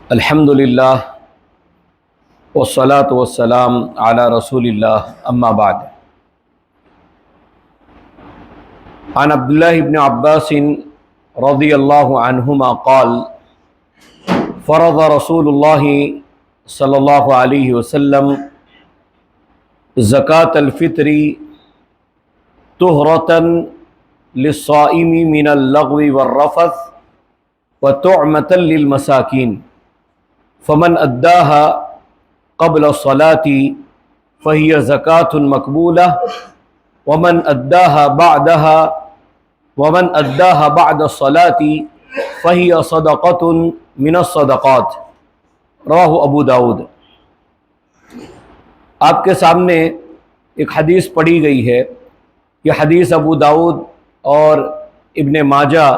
الحمدللہ والصلاة والسلام علی رسول اللہ اما بعد عن عبداللہ ابن عباس رضی اللہ عنہما قال فرض رسول اللہ صلی اللہ علیہ وسلم زکاة الفطر طہرة للصائم من اللغو والرفث وطعمة للمساکین فمن اداها قبل الصلاة فهي زكاة مقبولة ومن اداها بعد الصلاة فهي صدقة من الصدقات رواہ ابو داود۔ آپ کے سامنے ایک حدیث پڑھی گئی ہے، یہ حدیث ابو داود اور ابن ماجہ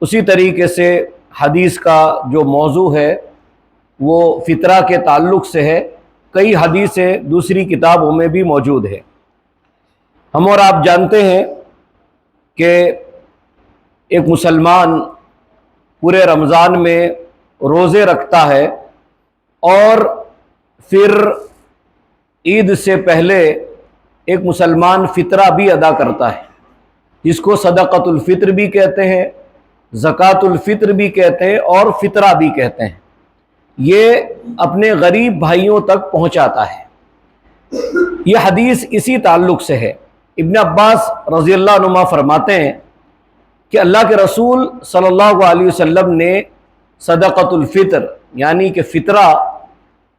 اسی طریقے سے حدیث کا جو موضوع ہے وہ فطرہ کے تعلق سے ہے، کئی حدیثیں دوسری کتابوں میں بھی موجود ہے۔ ہم اور آپ جانتے ہیں کہ ایک مسلمان پورے رمضان میں روزے رکھتا ہے اور پھر عید سے پہلے ایک مسلمان فطرہ بھی ادا کرتا ہے، جس کو صدقۃ الفطر بھی کہتے ہیں، زکوٰۃ الفطر بھی کہتے ہیں اور فطرہ بھی کہتے ہیں۔ یہ اپنے غریب بھائیوں تک پہنچاتا ہے۔ یہ حدیث اسی تعلق سے ہے۔ ابن عباس رضی اللہ عنہما فرماتے ہیں کہ اللہ کے رسول صلی اللہ علیہ وسلم نے صدقۃ الفطر یعنی کہ فطرہ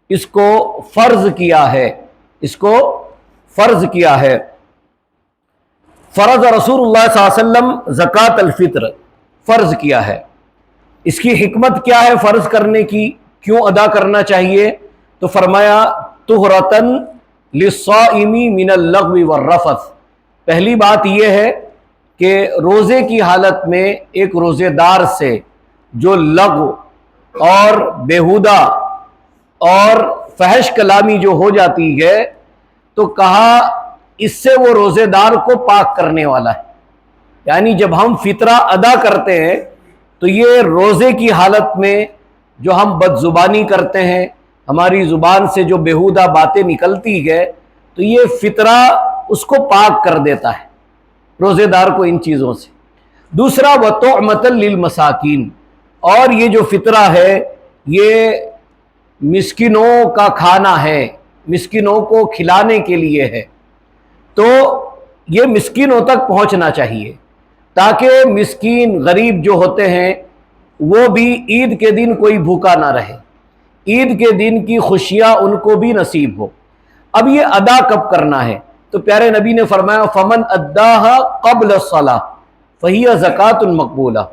اس کو فرض کیا ہے، فرض رسول اللہ صلی اللہ علیہ وسلم زکوٰۃ الفطر فرض کیا ہے۔ اس کی حکمت کیا ہے فرض کرنے کی، کیوں ادا کرنا چاہیے؟ تو فرمایا طہرۃ للصائم من اللغو والرفث۔ پہلی بات یہ ہے کہ روزے کی حالت میں ایک روزے دار سے جو لغو اور بیہودہ اور فحش کلامی جو ہو جاتی ہے تو کہا اس سے وہ روزے دار کو پاک کرنے والا ہے۔ یعنی جب ہم فطرہ ادا کرتے ہیں تو یہ روزے کی حالت میں جو ہم بد زبانی کرتے ہیں، ہماری زبان سے جو بیہودہ باتیں نکلتی ہے، تو یہ فطرہ اس کو پاک کر دیتا ہے روزے دار کو ان چیزوں سے۔ دوسرا وطعمة للمساکین، اور یہ جو فطرہ ہے یہ مسکینوں کا کھانا ہے، مسکینوں کو کھلانے کے لیے ہے، تو یہ مسکینوں تک پہنچنا چاہیے تاکہ مسکین غریب جو ہوتے ہیں وہ بھی عید کے دن کوئی بھوکا نہ رہے، عید کے دن کی خوشیاں ان کو بھی نصیب ہو۔ اب یہ ادا کب کرنا ہے؟ تو پیارے نبی نے فرمایا فمن اداها قبل الصلاۃ فہی زکاۃ مقبولہ،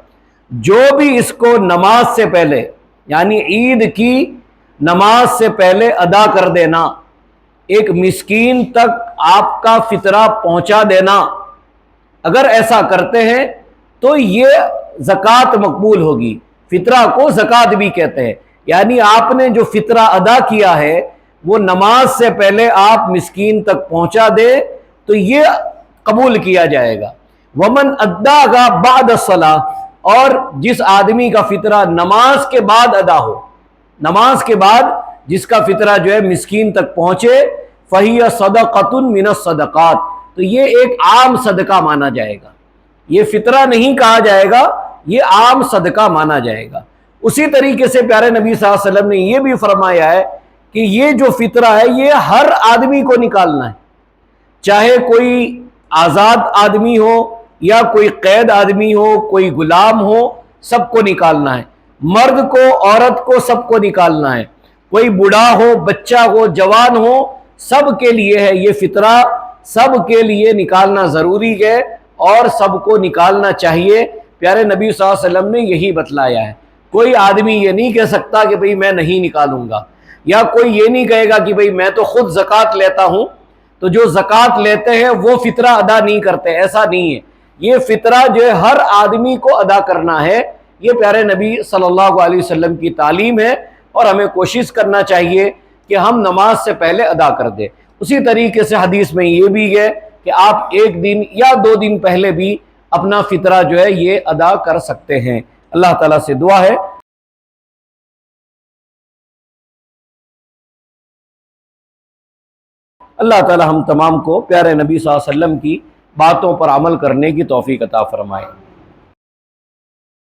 جو بھی اس کو نماز سے پہلے یعنی عید کی نماز سے پہلے ادا کر دینا، ایک مسکین تک آپ کا فطرہ پہنچا دینا، اگر ایسا کرتے ہیں تو یہ زکوٰۃ مقبول ہوگی۔ فطرہ کو زکوٰۃ بھی کہتے ہیں، یعنی آپ نے جو فطرہ ادا کیا ہے وہ نماز سے پہلے آپ مسکین تک پہنچا دے تو یہ قبول کیا جائے گا۔ ومن اداها بعد الصلاۃ، اور جس آدمی کا فطرہ نماز کے بعد ادا ہو، نماز کے بعد جس کا فطرہ جو ہے مسکین تک پہنچے، فہی صدقۃ من الصدقات، تو یہ ایک عام صدقہ مانا جائے گا، یہ فطرہ نہیں کہا جائے گا، یہ عام صدقہ مانا جائے گا۔ اسی طریقے سے پیارے نبی صلی اللہ علیہ وسلم نے یہ بھی فرمایا ہے کہ یہ جو فطرہ ہے یہ ہر آدمی کو نکالنا ہے، چاہے کوئی آزاد آدمی ہو یا کوئی قید آدمی ہو، کوئی غلام ہو، سب کو نکالنا ہے، مرد کو عورت کو سب کو نکالنا ہے، کوئی بوڑھا ہو بچہ ہو جوان ہو، سب کے لیے ہے یہ فطرہ، سب کے لیے نکالنا ضروری ہے اور سب کو نکالنا چاہیے۔ پیارے نبی صلی اللہ علیہ وسلم نے یہی بتلایا ہے۔ کوئی آدمی یہ نہیں کہہ سکتا کہ بھئی میں نہیں نکالوں گا، یا کوئی یہ نہیں کہے گا کہ بھئی میں تو خود زکوٰۃ لیتا ہوں، تو جو زکوٰۃ لیتے ہیں وہ فطرہ ادا نہیں کرتے، ایسا نہیں ہے۔ یہ فطرہ جو ہے ہر آدمی کو ادا کرنا ہے، یہ پیارے نبی صلی اللہ علیہ وسلم کی تعلیم ہے، اور ہمیں کوشش کرنا چاہیے کہ ہم نماز سے پہلے ادا کر دیں۔ اسی طریقے سے حدیث میں یہ بھی ہے کہ آپ ایک دن یا 2 دن پہلے بھی اپنا فطرہ جو ہے یہ ادا کر سکتے ہیں۔ اللہ تعالیٰ سے دعا ہے اللہ تعالی ہم تمام کو پیارے نبی صلی اللہ علیہ وسلم کی باتوں پر عمل کرنے کی توفیق عطا فرمائے۔